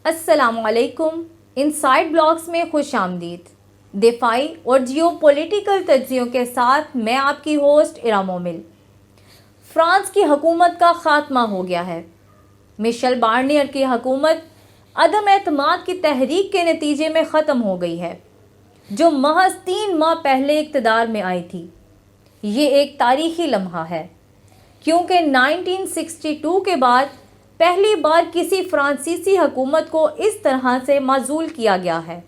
السلام علیکم، insight blogs میں خوش آمدید۔ دفاعی اور جیو پولیٹیکل تجزیوں کے ساتھ میں آپ کی ہوسٹ ارا مومل۔ فرانس کی حکومت کا خاتمہ ہو گیا ہے۔ مشیل بارنیئر کی حکومت عدم اعتماد کی تحریک کے نتیجے میں ختم ہو گئی ہے، جو محض 3 ماہ پہلے اقتدار میں آئی تھی۔ یہ ایک تاریخی لمحہ ہے، کیونکہ 1962 کے بعد پہلی بار کسی فرانسیسی حکومت کو اس طرح سے معزول کیا گیا ہے۔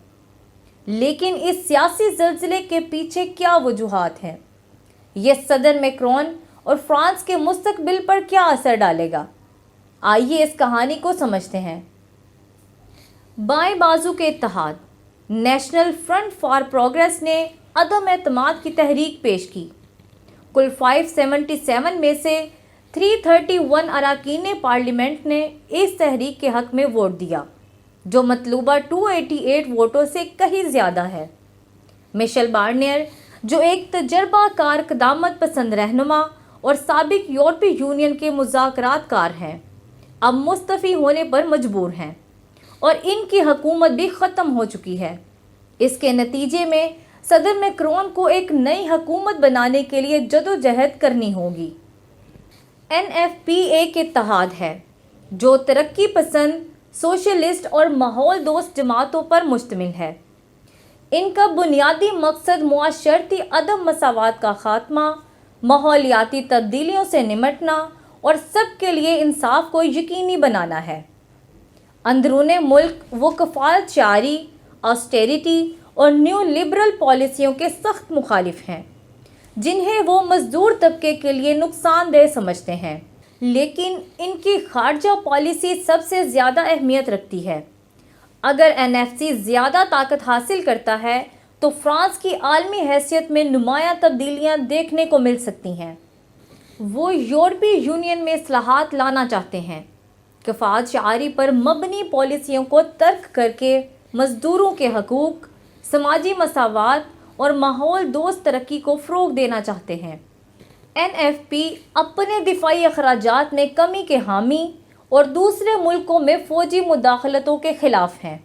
لیکن اس سیاسی زلزلے کے پیچھے کیا وجوہات ہیں؟ یہ صدر میکرون اور فرانس کے مستقبل پر کیا اثر ڈالے گا؟ آئیے اس کہانی کو سمجھتے ہیں۔ بائیں بازو کے اتحاد نیشنل فرنٹ فار پروگریس نے عدم اعتماد کی تحریک پیش کی۔ کل 577 میں سے 331 اراکین پارلیمنٹ نے اس تحریک کے حق میں ووٹ دیا، جو مطلوبہ 288 ووٹوں سے کہیں زیادہ ہے۔ مشیل بارنیئر، جو ایک تجربہ کار قدامت پسند رہنما اور سابق یورپی یونین کے مذاکرات کار ہیں، اب مستعفی ہونے پر مجبور ہیں اور ان کی حکومت بھی ختم ہو چکی ہے۔ اس کے نتیجے میں صدر میکرون کو ایک نئی حکومت بنانے کے لیے جدوجہد کرنی ہوگی۔ این ایف پی ایک اتحاد ہے جو ترقی پسند، سوشلسٹ اور ماحول دوست جماعتوں پر مشتمل ہے۔ ان کا بنیادی مقصد معاشرتی عدم مساوات کا خاتمہ، ماحولیاتی تبدیلیوں سے نمٹنا اور سب کے لیے انصاف کو یقینی بنانا ہے۔ اندرون ملک وہ کفالت جاری، آسٹیریٹی اور نیو لبرل پالیسیوں کے سخت مخالف ہیں، جنہیں وہ مزدور طبقے کے لیے نقصان دہ سمجھتے ہیں۔ لیکن ان کی خارجہ پالیسی سب سے زیادہ اہمیت رکھتی ہے۔ اگر این ایف سی زیادہ طاقت حاصل کرتا ہے تو فرانس کی عالمی حیثیت میں نمایاں تبدیلیاں دیکھنے کو مل سکتی ہیں۔ وہ یورپی یونین میں اصلاحات لانا چاہتے ہیں، کفالت جاری پر مبنی پالیسیوں کو ترک کر کے مزدوروں کے حقوق، سماجی مساوات اور ماحول دوست ترقی کو فروغ دینا چاہتے ہیں۔ این ایف پی اپنے دفاعی اخراجات میں کمی کے حامی اور دوسرے ملکوں میں فوجی مداخلتوں کے خلاف ہیں۔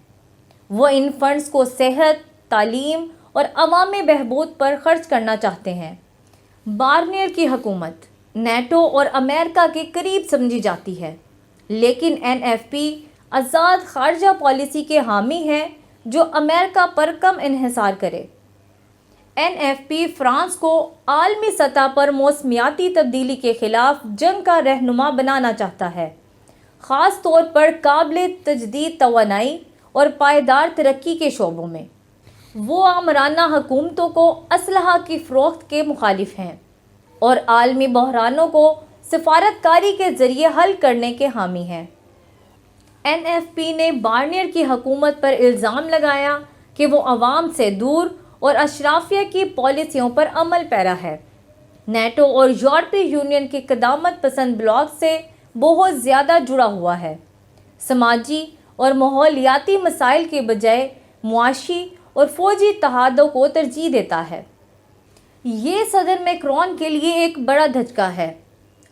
وہ ان فنڈز کو صحت، تعلیم اور عوامی بہبود پر خرچ کرنا چاہتے ہیں۔ بارنیئر کی حکومت نیٹو اور امریکہ کے قریب سمجھی جاتی ہے، لیکن این ایف پی آزاد خارجہ پالیسی کے حامی ہے جو امریکہ پر کم انحصار کرے۔ این ایف پی فرانس کو عالمی سطح پر موسمیاتی تبدیلی کے خلاف جنگ کا رہنما بنانا چاہتا ہے، خاص طور پر قابل تجدید توانائی اور پائیدار ترقی کے شعبوں میں۔ وہ آمرانہ حکومتوں کو اسلحہ کی فروخت کے مخالف ہیں اور عالمی بحرانوں کو سفارت کاری کے ذریعے حل کرنے کے حامی ہیں۔ این ایف پی نے بارنیئر کی حکومت پر الزام لگایا کہ وہ عوام سے دور اور اشرافیہ کی پالیسیوں پر عمل پیرا ہے، نیٹو اور یورپی یونین کے قدامت پسند بلاک سے بہت زیادہ جڑا ہوا ہے، سماجی اور ماحولیاتی مسائل کے بجائے معاشی اور فوجی اتحادوں کو ترجیح دیتا ہے۔ یہ صدر میکرون کے لیے ایک بڑا دھچکا ہے۔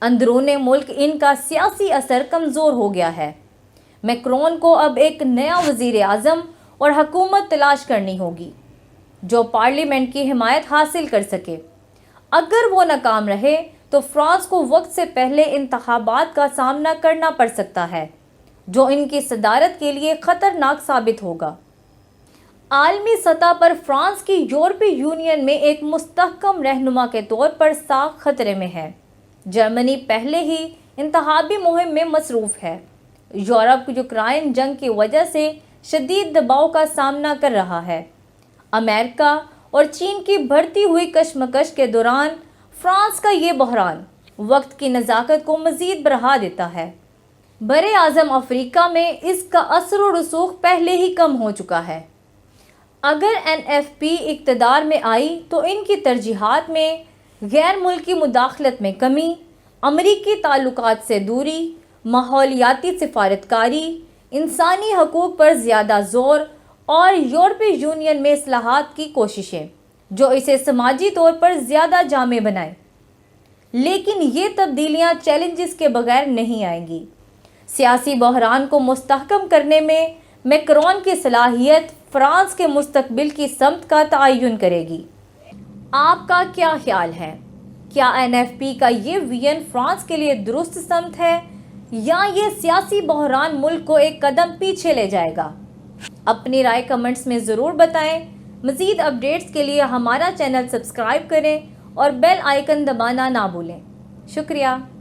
اندرون ملک ان کا سیاسی اثر کمزور ہو گیا ہے۔ میکرون کو اب ایک نیا وزیر اعظم اور حکومت تلاش کرنی ہوگی جو پارلیمنٹ کی حمایت حاصل کر سکے۔ اگر وہ ناکام رہے تو فرانس کو وقت سے پہلے انتخابات کا سامنا کرنا پڑ سکتا ہے، جو ان کی صدارت کے لیے خطرناک ثابت ہوگا۔ عالمی سطح پر فرانس کی یورپی یونین میں ایک مستحکم رہنما کے طور پر ساکھ خطرے میں ہے۔ جرمنی پہلے ہی انتخابی مہم میں مصروف ہے۔ یورپ یوکرائن جنگ کی وجہ سے شدید دباؤ کا سامنا کر رہا ہے۔ امریکہ اور چین کی بڑھتی ہوئی کشمکش کے دوران فرانس کا یہ بحران وقت کی نزاکت کو مزید بڑھا دیتا ہے۔ براعظم افریقہ میں اس کا اثر و رسوخ پہلے ہی کم ہو چکا ہے۔ اگر این ایف پی اقتدار میں آئی تو ان کی ترجیحات میں غیر ملکی مداخلت میں کمی، امریکی تعلقات سے دوری، ماحولیاتی سفارتکاری، انسانی حقوق پر زیادہ زور اور یورپی یونین میں اصلاحات کی کوششیں جو اسے سماجی طور پر زیادہ جامع بنائیں۔ لیکن یہ تبدیلیاں چیلنجز کے بغیر نہیں آئیں گی۔ سیاسی بحران کو مستحکم کرنے میں میکرون کی صلاحیت فرانس کے مستقبل کی سمت کا تعین کرے گی۔ آپ کا کیا خیال ہے؟ کیا NFP کا یہ ویژن فرانس کے لیے درست سمت ہے یا یہ سیاسی بحران ملک کو ایک قدم پیچھے لے جائے گا؟ اپنی رائے کمنٹس میں ضرور بتائیں۔ مزید اپڈیٹس کے لیے ہمارا چینل سبسکرائب کریں اور بیل آئیکن دبانا نہ بھولیں۔ شکریہ۔